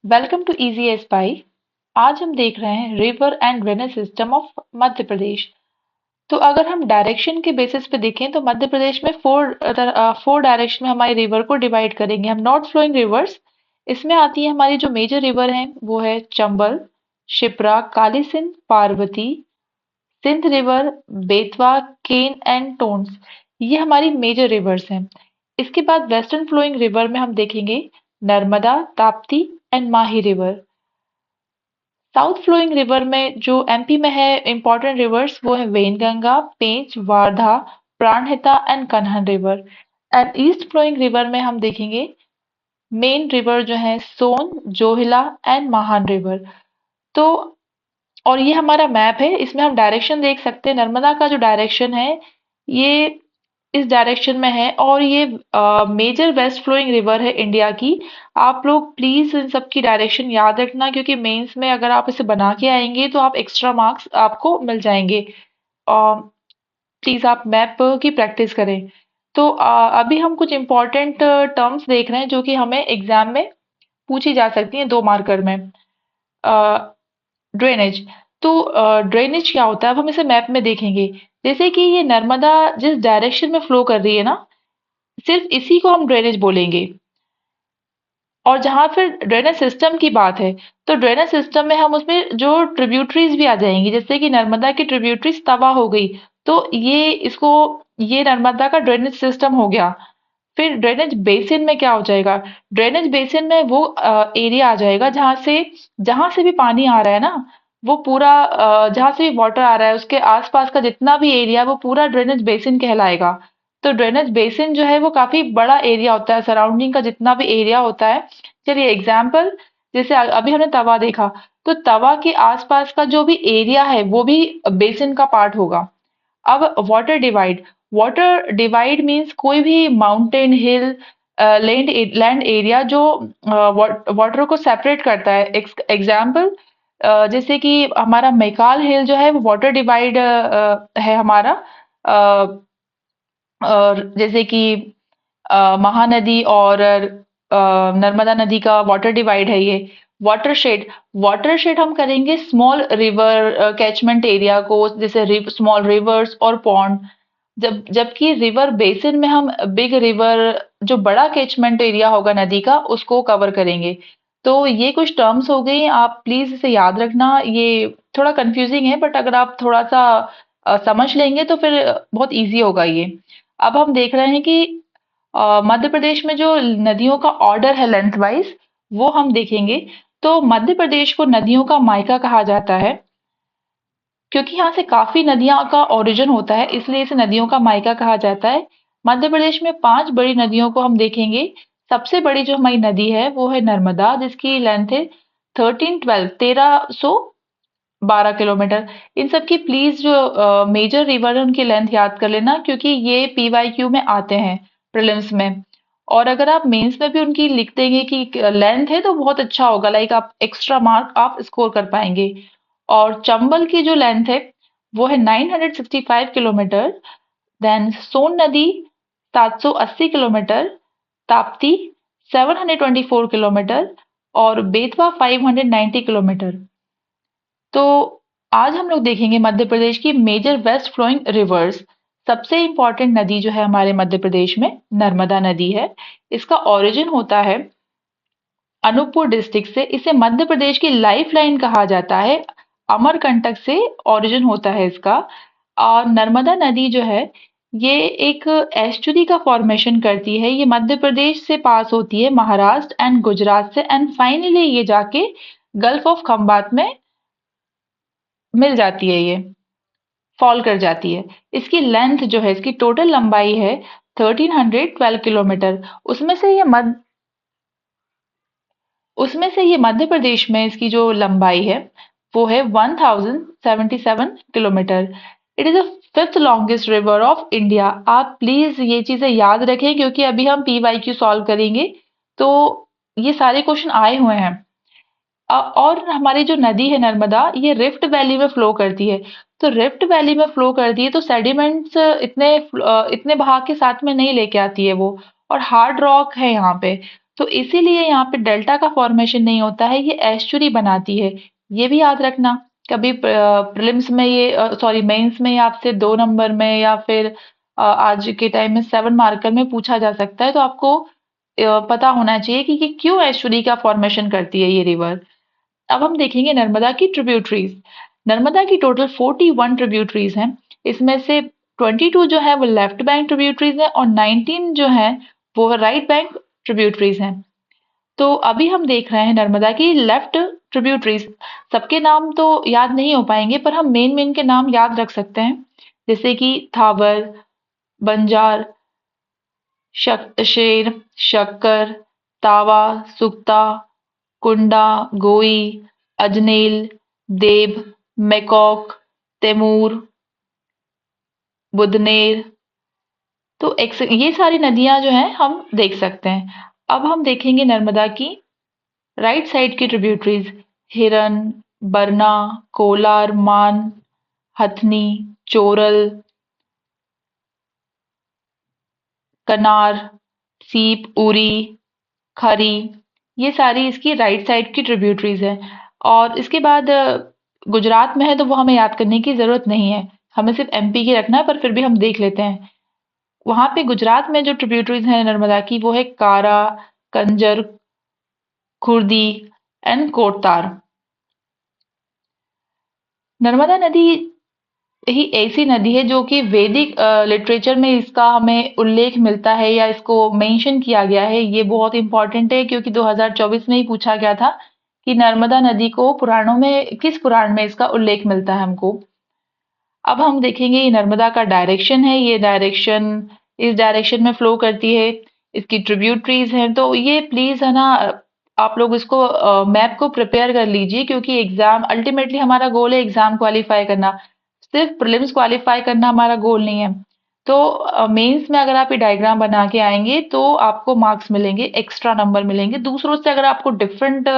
Welcome to easy spy. आज हम देख रहे हैं river and drainage system of Madhya Pradesh. तो अगर हम डायरेक्शन के बेसिस पे देखें तो मध्य प्रदेश में फोर डायरेक्शन में हमारे रिवर को डिवाइड करेंगे हम। नॉर्थ फ्लोइंग रिवर्स इसमें आती है हमारी जो मेजर रिवर हैं वो है चंबल, शिप्रा, काली सिंध, पार्वती, सिंध रिवर, बेतवा, केन एंड टोन्स। ये हमारी मेजर रिवर्स हैं। इसके बाद वेस्टर्न फ्लोइंग रिवर में हम देखेंगे Narmada, Tapti and Mahi river. South flowing river में जो एमपी में है इंपॉर्टेंट रिवर्स वो है Wainganga, Pench, Wardha, Pranhita and Kanhan river. And east flowing river में हम देखेंगे मेन रिवर जो है सोन, जोहिला एंड महान रिवर। तो और ये हमारा मैप है, इसमें हम डायरेक्शन देख सकते हैं। नर्मदा का जो डायरेक्शन है ये इस डायरेक्शन में है और ये मेजर वेस्ट फ्लोइंग रिवर है इंडिया की। आप लोग प्लीज इन सब की डायरेक्शन याद रखना क्योंकि मेंस में अगर आप इसे बना के आएंगे तो आप एक्स्ट्रा मार्क्स आपको मिल जाएंगे। प्लीज आप मैप की प्रैक्टिस करें। तो अभी हम कुछ इंपॉर्टेंट टर्म्स देख रहे हैं जो कि हमें एग्जाम में पूछी जा सकती हैं 2 मार्कर में। ड्रेनेज। तो ड्रेनेज क्या होता है अब हम इसे मैप में देखेंगे। जैसे कि ये नर्मदा जिस डायरेक्शन में फ्लो कर रही है ना, सिर्फ इसी को हम ड्रेनेज बोलेंगे। और जहां फिर ड्रेनेज सिस्टम की बात है तो ड्रेनेज सिस्टम में हम उसमें जो ट्रिब्यूटरीज भी आ जाएंगी, जैसे कि नर्मदा की ट्रिब्यूटरीज तवा हो गई तो ये नर्मदा का ड्रेनेज सिस्टम हो गया। फिर ड्रेनेज बेसिन में क्या हो जाएगा? ड्रेनेज बेसिन में वो एरिया आ जाएगा जहां से भी पानी आ रहा है ना, वो पूरा जहां से भी वाटर आ रहा है उसके आसपास का जितना भी एरिया वो पूरा ड्रेनेज बेसिन कहलाएगा। तो ड्रेनेज बेसिन जो है वो काफी बड़ा एरिया होता है, सराउंडिंग का जितना भी एरिया होता है। चलिए एग्जाम्पल, जैसे अभी हमने तवा देखा तो तवा के आसपास का जो भी एरिया है वो भी बेसिन का पार्ट होगा। अब वाटर डिवाइड मीन्स कोई भी माउंटेन हिल लैंड एरिया जो वाटर को सेपरेट करता है। एग्जाम्पल, जैसे कि हमारा मैकाल हिल जो है वो वाटर डिवाइड है हमारा। जैसे कि महानदी और नर्मदा नदी का वाटर डिवाइड है ये। वाटरशेड वाटरशेड हम करेंगे स्मॉल रिवर कैचमेंट एरिया को, जैसे स्मॉल रिवर्स और पॉन्ड। जबकि रिवर बेसिन में हम बिग रिवर जो बड़ा कैचमेंट एरिया होगा नदी का उसको कवर करेंगे। तो ये कुछ टर्म्स हो गई, आप प्लीज इसे याद रखना। ये थोड़ा कंफ्यूजिंग है बट अगर आप थोड़ा सा समझ लेंगे तो फिर बहुत इजी होगा ये। अब हम देख रहे हैं कि मध्य प्रदेश में जो नदियों का ऑर्डर है लेंथ वाइज वो हम देखेंगे। तो मध्य प्रदेश को नदियों का मायका कहा जाता है क्योंकि यहाँ से काफी नदियां का ओरिजिन होता है, इसलिए इसे नदियों का मायका कहा जाता है। मध्य प्रदेश में 5 बड़ी नदियों को हम देखेंगे। सबसे बड़ी जो हमारी नदी है वो है नर्मदा, जिसकी लेंथ है 1312 किलोमीटर। इन सब की प्लीज जो मेजर रिवर है उनकी लेंथ याद कर लेना क्योंकि ये पीवाईक्यू में आते हैं, प्रीलिम्स में। और अगर आप मेंस में भी उनकी लिख देंगे कि लेंथ है तो बहुत अच्छा होगा, लाइक आप एक्स्ट्रा मार्क आप स्कोर कर पाएंगे। और चंबल की जो लेंथ है वो है 965 किलोमीटर। देन सोन नदी 780 किलोमीटर, ताप्ती 724 किलोमीटर और बेतवा 590 किलोमीटर। तो आज हम लोग देखेंगे मध्य प्रदेश की मेजर वेस्ट फ्लोइंग रिवर्स। सबसे इंपॉर्टेंट नदी जो है हमारे मध्य प्रदेश में नर्मदा नदी है। इसका ओरिजिन होता है अनूपपुर डिस्ट्रिक्ट से। इसे मध्य प्रदेश की लाइफ लाइन कहा जाता है। अमरकंटक से ओरिजिन होता है इसका। और नर्मदा नदी जो है ये एक एस्चुरी का फॉर्मेशन करती है। ये मध्य प्रदेश से पास होती है महाराष्ट्र एंड गुजरात से एंड फाइनली ये जाके गल्फ ऑफ खंबात में मिल जाती है, ये फॉल कर जाती है। इसकी लेंथ जो है, इसकी टोटल लंबाई है 1312 किलोमीटर। उसमें से ये मध्य प्रदेश में इसकी जो लंबाई है वो है 1077 kilometre. It is the fifth longest river of India. आप प्लीज ये चीजें याद रखें क्योंकि अभी हम पीवाईक्यू सॉल्व करेंगे तो ये सारे क्वेश्चन आए हुए हैं। और हमारी जो नदी है नर्मदा ये रिफ्ट वैली में फ्लो करती है। तो रिफ्ट वैली में फ्लो करती है तो सेडिमेंट्स इतने बहाव के साथ में नहीं लेके आती है वो, और हार्ड रॉक है यहाँ पे। तो इसीलिए यहाँ पे डेल्टा का फॉर्मेशन नहीं होता है, ये एस्चुरी बनाती है। ये भी याद रखना। कभी प्रीलिम्स में ये सॉरी मेंस में ये आपसे 2 नंबर में या फिर आज के टाइम में 7 मार्कर में पूछा जा सकता है, तो आपको पता होना चाहिए कि ये क्यों एस्चुरी का फॉर्मेशन करती है ये रिवर। अब हम देखेंगे नर्मदा की ट्रिब्यूटरीज। नर्मदा की टोटल 41 ट्रिब्यूटरीज हैं। इसमें से 22 जो है वो लेफ्ट बैंक ट्रिब्यूटरीज हैं और 19 जो है वो राइट बैंक ट्रिब्यूटरीज हैं। तो अभी हम देख रहे हैं नर्मदा की लेफ्ट ट्रिब्यूटरीज। सबके नाम तो याद नहीं हो पाएंगे पर हम मेन मेन के नाम याद रख सकते हैं, जैसे कि थावर, बंजार, शेर, शक्कर, तावा, सुक्ता, कुंडा, गोई, अजनेल, देब, मैकॉक, तैमूर, बुदनेर। तो ये सारी नदियां जो हैं हम देख सकते हैं। अब हम देखेंगे नर्मदा की राइट साइड की ट्रिब्यूटरीज। हिरन, बरना, कोलार, मान, हथनी, चोरल, कनार, सीप, उरी, खरी, ये सारी इसकी राइट साइड की ट्रिब्यूटरीज हैं। और इसके बाद गुजरात में है तो वो हमें याद करने की जरूरत नहीं है, हमें सिर्फ एमपी की रखना है, पर फिर भी हम देख लेते हैं। वहां पे गुजरात में जो ट्रिब्यूटरीज हैं नर्मदा की वो है कारा, कंजर, खुर्दी एंड कोटतार। नर्मदा नदी ही ऐसी नदी है जो कि वैदिक लिटरेचर में इसका हमें उल्लेख मिलता है या इसको मेंशन किया गया है। ये बहुत इंपॉर्टेंट है क्योंकि 2024 में ही पूछा गया था कि नर्मदा नदी को पुराणों में किस पुराण में इसका उल्लेख मिलता है हमको। अब हम देखेंगे ये नर्मदा का डायरेक्शन है, ये डायरेक्शन इस डायरेक्शन में फ्लो करती है। इसकी ट्रिब्यूटरीज हैं, तो ये प्लीज है ना, आप लोग इसको मैप को प्रिपेयर कर लीजिए क्योंकि एग्जाम अल्टीमेटली हमारा गोल है एग्जाम क्वालिफाई करना, सिर्फ प्रीलिम्स क्वालिफाई करना हमारा गोल नहीं है। तो मेंस में अगर आप ये डायग्राम बना के आएंगे तो आपको मार्क्स मिलेंगे, एक्स्ट्रा नंबर मिलेंगे। दूसरों से अगर आपको डिफरेंट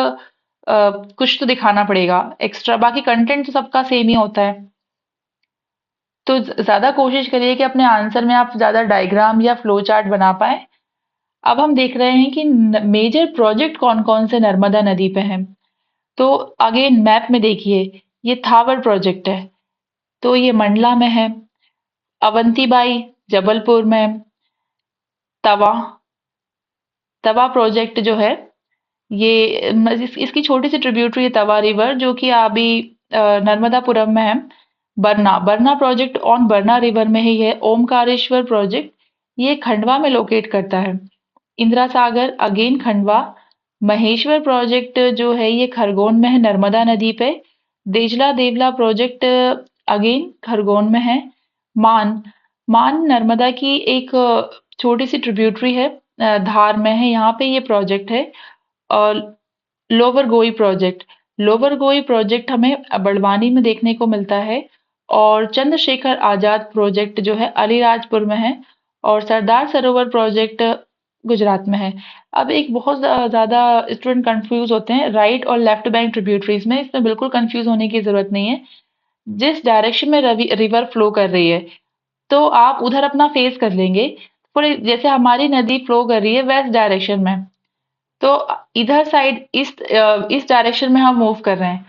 कुछ तो दिखाना पड़ेगा एक्स्ट्रा, बाकी कंटेंट तो सबका सेम ही होता है। तो ज्यादा कोशिश करिए कि अपने आंसर में आप ज्यादा डायग्राम या फ्लो चार्ट बना पाए। अब हम देख रहे हैं कि मेजर प्रोजेक्ट कौन कौन से नर्मदा नदी पे हैं। तो अगेन मैप में देखिए, ये थावर प्रोजेक्ट है, तो ये मंडला में है। अवंतीबाई जबलपुर में। तवा तवा प्रोजेक्ट जो है ये इसकी छोटी सी ट्रिब्यूटरी है तवा रिवर, जो कि अभी नर्मदापुरम में है। बरना बरना प्रोजेक्ट ऑन बरना रिवर में ही है। ओमकारेश्वर प्रोजेक्ट ये खंडवा में लोकेट करता है। इंदिरा सागर अगेन खंडवा। महेश्वर प्रोजेक्ट जो है ये खरगोन में है नर्मदा नदी पे। देजला देवला प्रोजेक्ट अगेन खरगोन में है। मान मान नर्मदा की एक छोटी सी ट्रिब्यूटरी है, धार में है, यहाँ पे ये प्रोजेक्ट है। और लोअर गोई प्रोजेक्ट लोअर गोई प्रोजेक्ट हमें बड़वानी में देखने को मिलता है। और चंद्रशेखर आजाद प्रोजेक्ट जो है अलीराजपुर में है। और सरदार सरोवर प्रोजेक्ट गुजरात में है। अब एक बहुत ज्यादा स्टूडेंट कंफ्यूज होते हैं राइट और लेफ्ट बैंक ट्रिब्यूटरीज में, इसमें बिल्कुल कंफ्यूज होने की जरूरत नहीं है। जिस डायरेक्शन में रिवर फ्लो कर रही है तो आप उधर अपना फेस कर लेंगे। पूरे जैसे हमारी नदी फ्लो कर रही है वेस्ट डायरेक्शन में, तो इधर साइड इस डायरेक्शन में हम मूव कर रहे हैं।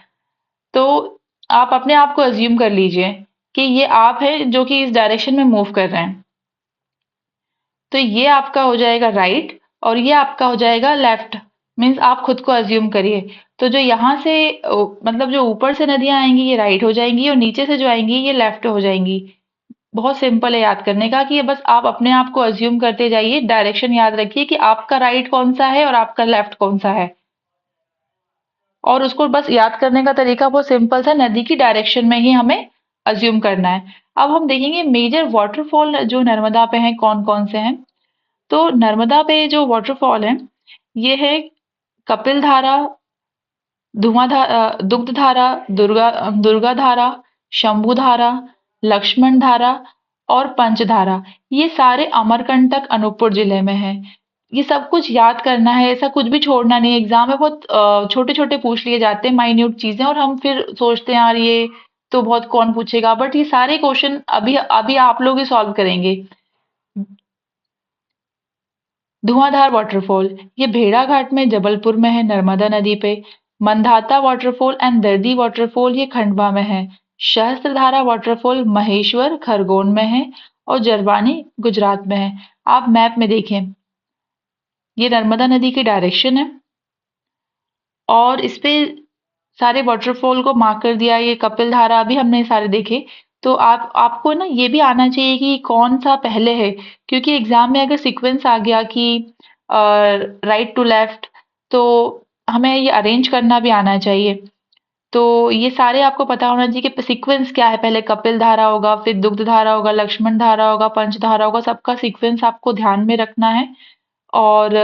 तो आप अपने आप को अज्यूम कर लीजिए कि ये आप है जो कि इस डायरेक्शन में मूव कर रहे हैं। तो ये आपका हो जाएगा राइट और ये आपका हो जाएगा लेफ्ट। मीन्स आप खुद को अज्यूम करिए। तो जो यहाँ से मतलब जो ऊपर से नदियां आएंगी ये राइट हो जाएंगी और नीचे से जो आएंगी ये लेफ्ट हो जाएंगी। बहुत सिंपल है याद करने का कि ये बस आप अपने आप को अज्यूम करते जाइए, डायरेक्शन याद रखिए कि आपका राइट कौन सा है और आपका लेफ्ट कौन सा है। और उसको बस याद करने का तरीका बहुत सिंपल सा, नदी की डायरेक्शन में ही हमें अज्यूम करना है। अब हम देखेंगे मेजर वाटरफॉल जो नर्मदा पे हैं कौन कौन से हैं। तो नर्मदा पे जो वाटरफॉल है ये है कपिल धारा, दुग्ध धारा, दुर्गा धारा, शंभू धारा, लक्ष्मण धारा और पंचधारा। ये सारे अमरकंटक अनूपपुर जिले में है। ये सब कुछ याद करना है, ऐसा कुछ भी छोड़ना नहीं है। एग्जाम में बहुत छोटे छोटे पूछ लिए जाते हैं माइन्यूट चीजें और हम फिर सोचते हैं यार ये तो बहुत कौन पूछेगा, बट ये सारे क्वेश्चन अभी अभी आप लोग ही सॉल्व करेंगे। धुआंधार वाटरफॉल ये भेड़ाघाट में जबलपुर में है नर्मदा नदी पे। मंदाता वाटरफॉल एंड दर्दी वाटरफॉल ये खंडवा में है। सहस्त्रधारा वाटरफॉल महेश्वर खरगोन में है और जरवानी गुजरात में है। आप मैप में देखें, ये नर्मदा नदी की डायरेक्शन है और इस पे सारे वाटरफॉल को मार्क कर दिया। ये कपिल धारा भी हमने सारे देखे। तो आपको ना ये भी आना चाहिए कि कौन सा पहले है, क्योंकि एग्जाम में अगर सीक्वेंस आ गया कि राइट टू लेफ्ट, तो हमें ये अरेंज करना भी आना चाहिए। तो ये सारे आपको पता होना चाहिए कि सीक्वेंस क्या है, पहले कपिल धारा होगा, फिर दुग्ध धारा होगा, लक्ष्मण धारा होगा, पंच धारा होगा, सबका सीक्वेंस आपको ध्यान में रखना है। और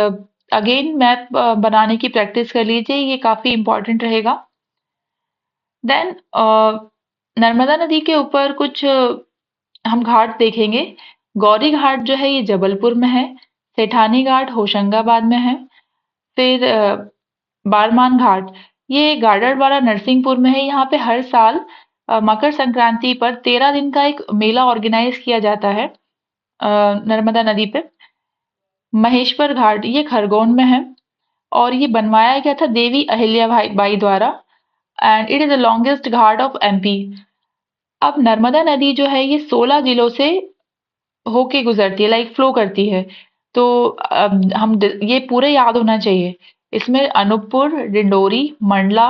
अगेन मैप बनाने की प्रैक्टिस कर लीजिए, ये काफी इंपॉर्टेंट रहेगा। देन नर्मदा नदी के ऊपर कुछ हम घाट देखेंगे। गौरी घाट जो है ये जबलपुर में है। सेठानी घाट होशंगाबाद में है। फिर बारमान घाट ये गाडरवाड़ा नरसिंहपुर में है। यहाँ पे हर साल मकर संक्रांति पर 13 दिन का एक मेला ऑर्गेनाइज किया जाता है नर्मदा नदी पे। महेश्वर घाट ये खरगोन में है और ये बनवाया गया था देवी अहिल्या बाई द्वारा and it is the longest Ghat of MP. अब नर्मदा नदी जो है ये 16 जिलों से होके गुजरती है, लाइक फ्लो करती है। तो ये पूरे याद होना चाहिए। इसमें अनूपपुर, डिंडोरी, मंडला,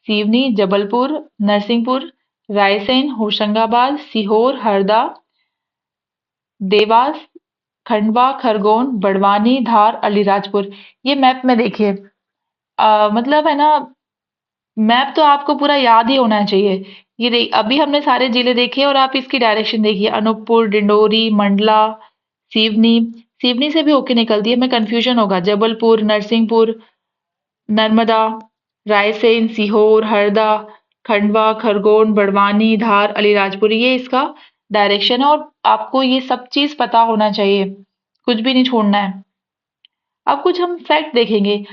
सिवनी, जबलपुर, नरसिंहपुर, रायसेन, होशंगाबाद, सीहोर, हरदा, देवास, खंडवा, खरगोन, बड़वानी, धार, अलीराजपुर। ये मैप में देखिए। मतलब है ना, मैप तो आपको पूरा याद ही होना चाहिए। अभी हमने सारे जिले देखे और आप इसकी डायरेक्शन देखिए। अनूपपुर, डिंडोरी, मंडला, सिवनी। सिवनी से भी होके निकलती है, मैं कंफ्यूजन होगा। जबलपुर, नरसिंहपुर, नर्मदा, रायसेन, सीहोर, हरदा, खंडवा, खरगोन, बड़वानी, धार, अलीराजपुर, ये इसका डायरेक्शन है और आपको ये सब चीज पता होना चाहिए, कुछ भी नहीं छोड़ना है। अब कुछ हम फैक्ट देखेंगे।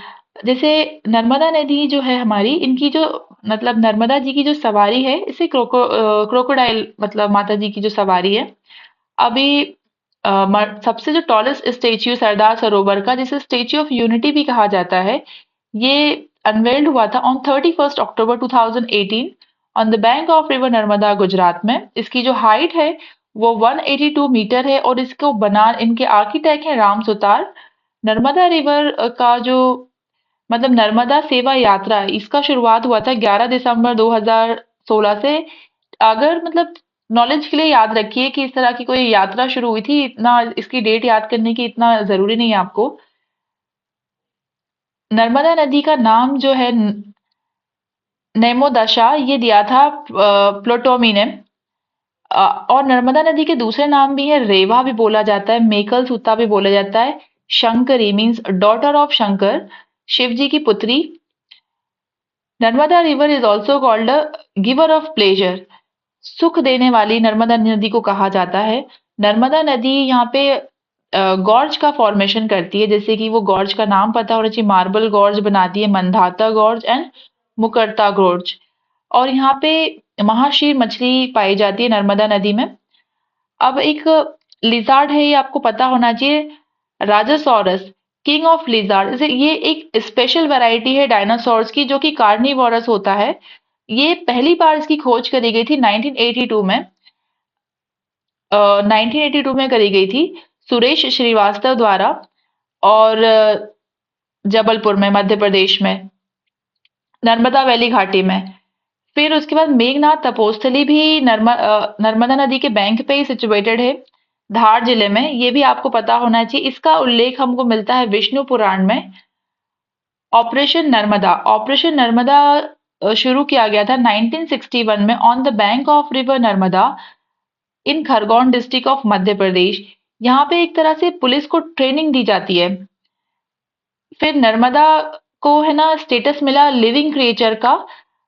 जैसे नर्मदा नदी जो है हमारी, इनकी जो मतलब नर्मदा जी की जो सवारी है, इसे क्रोकोडाइल मतलब माता जी की जो सवारी है। अभी सबसे जो टॉलेस्ट स्टेच्यू सरदार सरोवर का, जिसे स्टेच्यू ऑफ यूनिटी भी कहा जाता है, ये अनवेल्ड हुआ था on 31 October 2018 on the bank of river Narmada Gujarat में। इसकी जो हाइट है वो 182 मीटर है और इसको बना इनके आर्किटेक्ट हैं राम सुतार। नर्मदा रिवर का जो मतलब नर्मदा सेवा यात्रा, इसका शुरुआत हुआ था 11 दिसंबर 2016 से। अगर मतलब नॉलेज के लिए याद रखिए कि इस तरह की कोई यात्रा शुरू हुई थी, इतना इसकी डेट याद करने की इतना जरूरी नहीं है आपको। नर्मदा नदी का नाम जो है नेमोदशा, ये दिया था प्लोटोमी ने। और नर्मदा नदी के दूसरे नाम भी है, रेवा भी बोला जाता है, मेकल सूता भी बोला जाता है, Shankari means daughter of Shankar, Shiv ji की पुत्री। Narmada river is also called a giver of pleasure, सुख देने वाली नर्मदा नदी को कहा जाता है। नर्मदा नदी यहाँ पे गॉर्ज का फॉर्मेशन करती है, जैसे कि वो गॉर्ज का नाम पता होना चाहिए। मार्बल गॉर्ज बनाती है, मंदाता गॉर्ज एंड मुकरता गॉर्ज। और यहाँ पे महाशीर मछली पाई जाती है नर्मदा नदी में। अब एक लिजार्ड है, ये आपको पता होना चाहिए, राजासोरस, किंग ऑफ लिजार्ड। जैसे ये एक स्पेशल वैरायटी है डायनासोर्स की जो कि कार्निवोरस होता है। ये पहली बार इसकी खोज करी गई थी 1982 में। 1982 में करी गई थी सुरेश श्रीवास्तव द्वारा और जबलपुर में मध्य प्रदेश में, नर्मदा वैली घाटी में। फिर उसके बाद मेघनाथ तपोस्थली भी नर्मदा नदी के बैंक पे ही सिचुएटेड है, धार जिले में। ये भी आपको पता होना चाहिए। इसका उल्लेख हमको मिलता है विष्णु पुराण में। ऑपरेशन नर्मदा शुरू किया गया था 1961 में on the bank of river Narmada in Khargone district of Madhya Pradesh. यहाँ पे एक तरह से पुलिस को ट्रेनिंग दी जाती है। फिर नर्मदा को है ना स्टेटस मिला लिविंग क्रिएचर का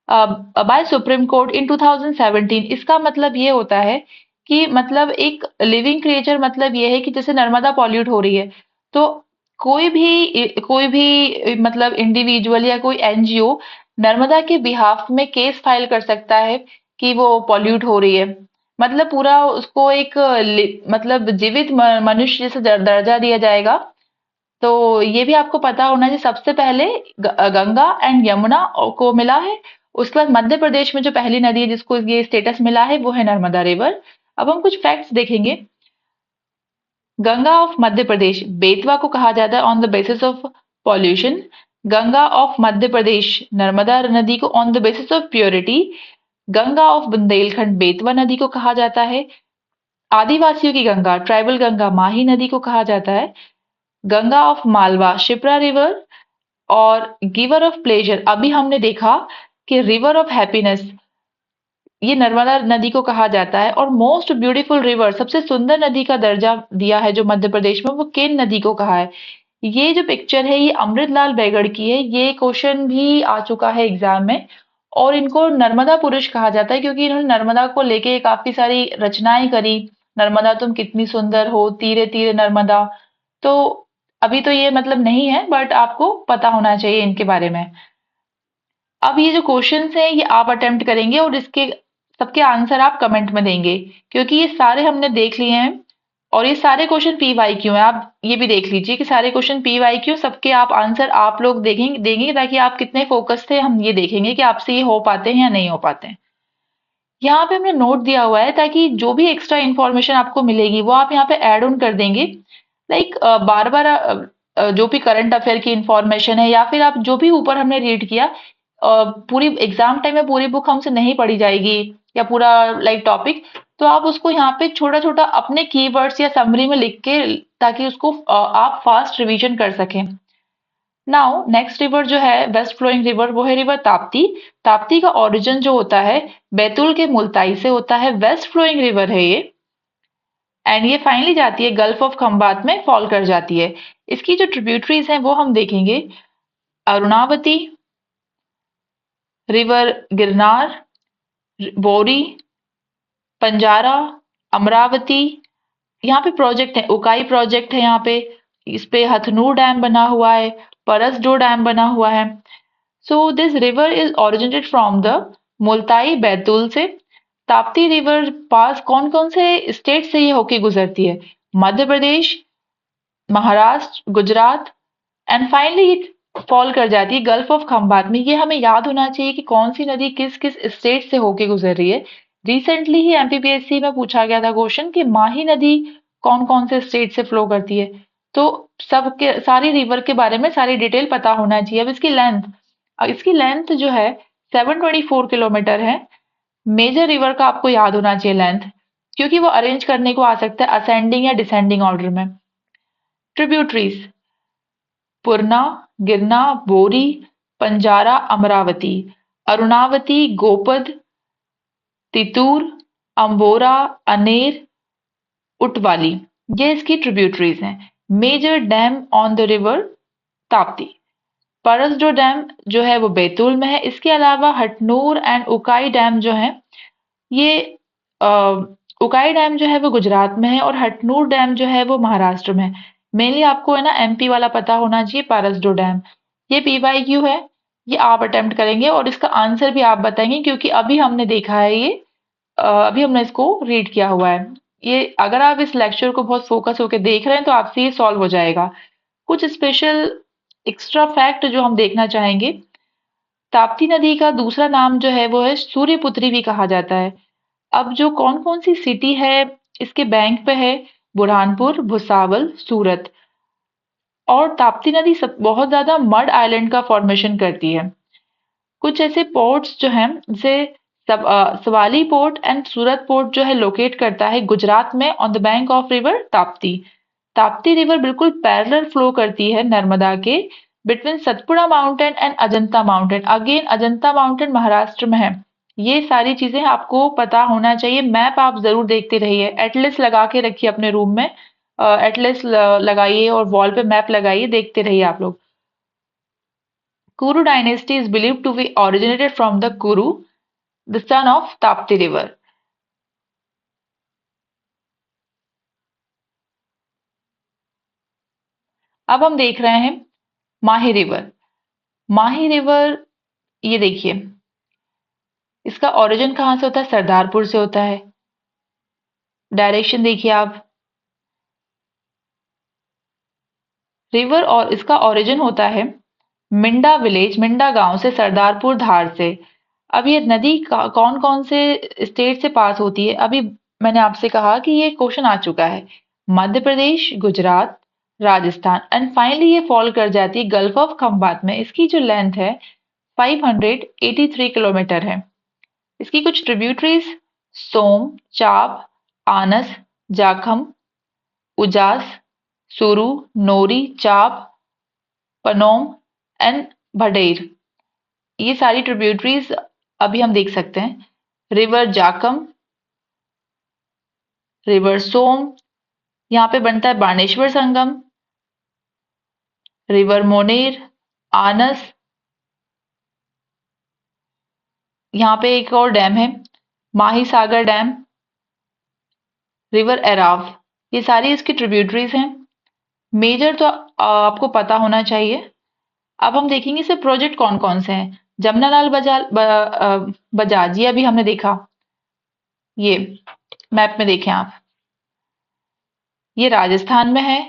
बाय सुप्रीम कोर्ट इन 2017। इसका मतलब ये होता है कि मतलब एक लिविंग क्रिएचर मतलब ये है कि जैसे नर्मदा पॉल्यूट हो रही है, तो कोई भी मतलब इंडिविजुअल या कोई एनजीओ नर्मदा के बिहाफ में केस फाइल कर सकता है कि वो पॉल्यूट हो रही है। मतलब पूरा उसको एक मतलब जीवित मनुष्य जैसे दर्जा दिया जाएगा तो ये भी आपको पता होना चाहिए, सबसे पहले गंगा एंड यमुना को मिला है। उसके बाद मध्य प्रदेश में जो पहली नदी है जिसको ये स्टेटस मिला है वो है नर्मदा रिवर। अब हम कुछ फैक्ट्स देखेंगे। गंगा ऑफ मध्य प्रदेश, बेतवा को कहा जाता है on the basis of pollution. Ganga of Madhya Pradesh, Narmada नदी को on the basis of purity. Ganga of Bundelkhand, Betwa नदी को कहा जाता है। आदिवासियों की गंगा, ट्राइबल गंगा, माही नदी को कहा जाता है। Ganga of Malwa, Shipra river. और गिवर ऑफ प्लेजर, अभी हमने देखा कि रिवर ऑफ हैप्पीनेस, ये नर्मदा नदी को कहा जाता है। और मोस्ट ब्यूटीफुल रिवर, सबसे सुंदर नदी का दर्जा दिया है जो मध्य प्रदेश में, वो केन नदी को कहा है। ये जो पिक्चर है ये अमृतलाल बैगड़ की है। ये क्वेश्चन भी आ चुका है एग्जाम में। और इनको नर्मदा पुरुष कहा जाता है क्योंकि इन्होंने नर्मदा को लेके काफी सारी रचनाएं करी। नर्मदा तुम कितनी सुंदर हो, तीरे तीरे नर्मदा। तो अभी तो ये मतलब नहीं है, बट आपको पता होना चाहिए इनके बारे में। अब ये जो क्वेश्चंस हैं ये आप अटेम्प्ट करेंगे और इसके सबके आंसर आप कमेंट में देंगे, क्योंकि ये सारे हमने देख लिए हैं। और ये सारे क्वेश्चन पी वाई क्यू हैं। आप ये भी देख लीजिए कि सारे क्वेश्चन पी वाई क्यू, सबके आप आंसर आप लोग देंगे ताकि आप कितने फोकस थे हम ये देखेंगे कि आपसे ये हो पाते हैं या नहीं हो पाते हैं। यहाँ पे हमने नोट दिया हुआ है ताकि जो भी एक्स्ट्रा इन्फॉर्मेशन आपको मिलेगी वो आप यहाँ पे ऐड ऑन कर देंगे। लाइक बार बार जो भी करंट अफेयर की इंफॉर्मेशन है या फिर आप जो भी ऊपर हमने रीड किया, पूरी एग्जाम टाइम में पूरी बुक हमसे नहीं पढ़ी जाएगी या पूरा लाइक टॉपिक। तो आप उसको यहाँ पे छोटा छोटा अपने कीवर्ड्स या समरी में लिख के, ताकि उसको आप फास्ट रिवीजन कर सकें। नाउ नेक्स्ट रिवर जो है वेस्ट फ्लोइंग रिवर, वो है रिवर ताप्ती। ताप्ती का ओरिजिन जो होता है बैतूल के मुल्ताई से होता है। वेस्ट फ्लोइंग रिवर है ये। एंड ये फाइनली जाती है गल्फ ऑफ खंबात में फॉल कर जाती है। इसकी जो ट्रिब्यूटरीज हैं वो हम देखेंगे। अरुणावती रिवर, गिरनार, बोरी, पंजारा, अमरावती। यहाँ पे प्रोजेक्ट है, उकाई प्रोजेक्ट है यहाँ पे। इस पे हथनूर डैम बना हुआ है, परसडो डैम बना हुआ है। So this river is originated from the Multai Betul से। ताप्ती रिवर पास कौन कौन से स्टेट से ये होके गुजरती है? Madhya Pradesh, Maharashtra, Gujarat. And finally it fall कर जाती है गल्फ ऑफ खंबात में। ये हमें याद होना चाहिए कि कौन सी नदी किस किस स्टेट से होके गुजर रही है। रिसेंटली ही एमपीपीएससी में पूछा गया था क्वेश्चन कि माही नदी कौन कौन से स्टेट से फ्लो करती है। तो सबके सारी रिवर के बारे में सारी डिटेल पता होना चाहिए। अब इसकी लेंथ जो है 724 किलोमीटर है। मेजर रिवर का आपको याद होना चाहिए लेंथ, क्योंकि वो अरेंज करने को आ सकता है असेंडिंग या डिसेंडिंग ऑर्डर में। ट्रिब्यूटरीज, पूर्णा, गिरना, बोरी, पंजारा, अमरावती, अरुणावती, गोपद, तितूर, अंबोरा, अनेर, उटवाली। ये इसकी ट्रिब्यूटरीज हैं। Major dam on the river Tapti. Parasdoh dam जो है वो बैतूल में है। इसके अलावा हटनूर एंड उकाई डैम जो है ये अ, उकाई डैम जो है वो गुजरात में है और हटनूर डैम जो है वो महाराष्ट्र में है। मेनली आपको है ना एमपी वाला पता होना चाहिए, पारसडो डैम। ये पीवाईक्यू है, ये आप अटेम्प्ट करेंगे और इसका आंसर भी आप बताएंगे, क्योंकि अभी हमने देखा है ये, अभी हमने इसको रीड किया हुआ है। ये अगर आप इस लेक्चर को बहुत फोकस होकर देख रहे हैं तो आपसे ये सॉल्व हो जाएगा। कुछ स्पेशल एक्स्ट्रा फैक्ट जो हम देखना चाहेंगे। ताप्ती नदी का दूसरा नाम जो है वो है सूर्यपुत्री भी कहा जाता है। अब जो कौन कौन सी सिटी है इसके बैंक पे है, बुरहानपुर, भुसावल, सूरत। और ताप्ती नदी बहुत ज्यादा मड आइलैंड का फॉर्मेशन करती है। कुछ ऐसे पोर्ट्स जो हैं जैसे सवाली पोर्ट एंड सूरत पोर्ट जो है लोकेट करता है गुजरात में on the bank of river Tapti. Tapti river बिल्कुल पैरेलल फ्लो करती है नर्मदा के between Satpura mountain and Ajanta mountain. Again Ajanta mountain Maharashtra में है। ये सारी चीजें आपको पता होना चाहिए। मैप आप जरूर देखते रहिए, एटलस लगा के रखिए अपने रूम में। एटलस लगाइए और वॉल पे मैप लगाइए, देखते रहिए आप लोग। Kuru dynasty is believed to be originated from the Kuru, the son of Tapti river. अब हम देख रहे हैं माही रिवर। माही रिवर, ये देखिए, इसका ओरिजिन कहाँ से होता है? सरदारपुर से होता है। डायरेक्शन देखिए आप, रिवर और इसका ओरिजिन होता है मिंडा विलेज, मिंडा गांव से, सरदारपुर धार से। अब ये नदी कौन कौन से स्टेट से पास होती है, अभी मैंने आपसे कहा कि ये क्वेश्चन आ चुका है। मध्य प्रदेश, गुजरात, राजस्थान एंड फाइनली ये फॉल कर जाती है गल्फ ऑफ खंबात में। इसकी जो लेंथ है 583 किलोमीटर है। इसकी कुछ ट्रिब्यूटरीज सोम, चाप, आनस, जाखम, उजास, सुरु, नोरी, चाप, पनोम एंड भडेर, ये सारी ट्रिब्यूटरीज अभी हम देख सकते हैं। रिवर जाकम, रिवर सोम, यहाँ पे बनता है बाणेश्वर संगम, रिवर मोनेर, आनस, यहाँ पे एक और डैम है माही सागर डैम, रिवर एराव, ये सारी इसकी ट्रिब्यूटरीज हैं। मेजर तो आपको पता होना चाहिए। अब हम देखेंगे इसे प्रोजेक्ट कौन कौन से हैं। जमनालाल बजाज, ये अभी हमने देखा, ये मैप में देखें आप, ये राजस्थान में है।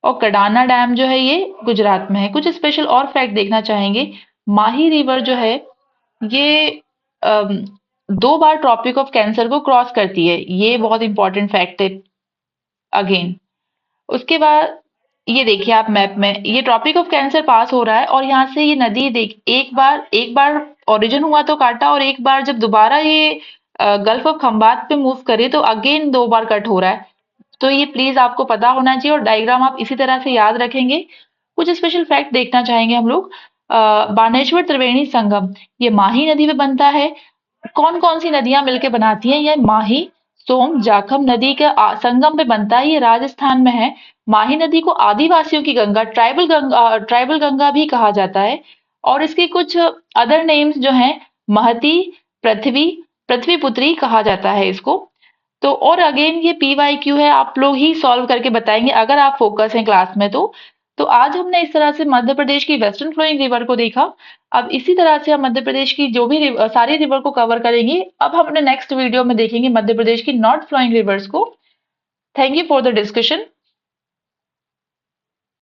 और कडाना डैम जो है ये गुजरात में है। कुछ स्पेशल और फैक्ट देखना चाहेंगे। माही रिवर जो है ये अम, 2 बार ट्रॉपिक ऑफ कैंसर को क्रॉस करती है, ये बहुत इंपॉर्टेंट फैक्ट है अगेन। उसके बाद ये देखिए आप मैप में, ये ट्रॉपिक ऑफ कैंसर पास हो रहा है और यहाँ से ये नदी देख, एक बार ओरिजिन हुआ तो काटा, और एक बार जब दोबारा ये गल्फ ऑफ खंबात पे मूव करे तो अगेन 2 बार कट हो रहा है। तो ये प्लीज आपको पता होना चाहिए और डायग्राम आप इसी तरह से याद रखेंगे। कुछ स्पेशल फैक्ट देखना चाहेंगे हम लोग। बानेश्वर त्रिवेणी संगम, ये माही नदी में बनता है। कौन कौन सी नदियां मिलकर बनाती हैं, ये माही, सोम, जाखम नदी के संगम पे बनता है, ये राजस्थान में है। माही नदी को आदिवासियों की गंगा, ट्राइबल गंगा भी कहा जाता है। और इसके कुछ अदर नेम्स जो हैं, महती, पृथ्वी, पृथ्वी पुत्री कहा जाता है इसको। तो और अगेन ये PYQ है, आप लोग ही सॉल्व करके बताएंगे अगर आप फोकस हैं क्लास में तो आज हमने इस तरह से मध्य प्रदेश की वेस्टर्न फ्लोइंग रिवर को देखा। अब इसी तरह से हम मध्य प्रदेश की जो भी सारी रिवर को कवर करेंगे। अब हम अपने नेक्स्ट वीडियो में देखेंगे मध्य प्रदेश की नॉर्थ फ्लोइंग रिवर्स को। Thank you for the discussion.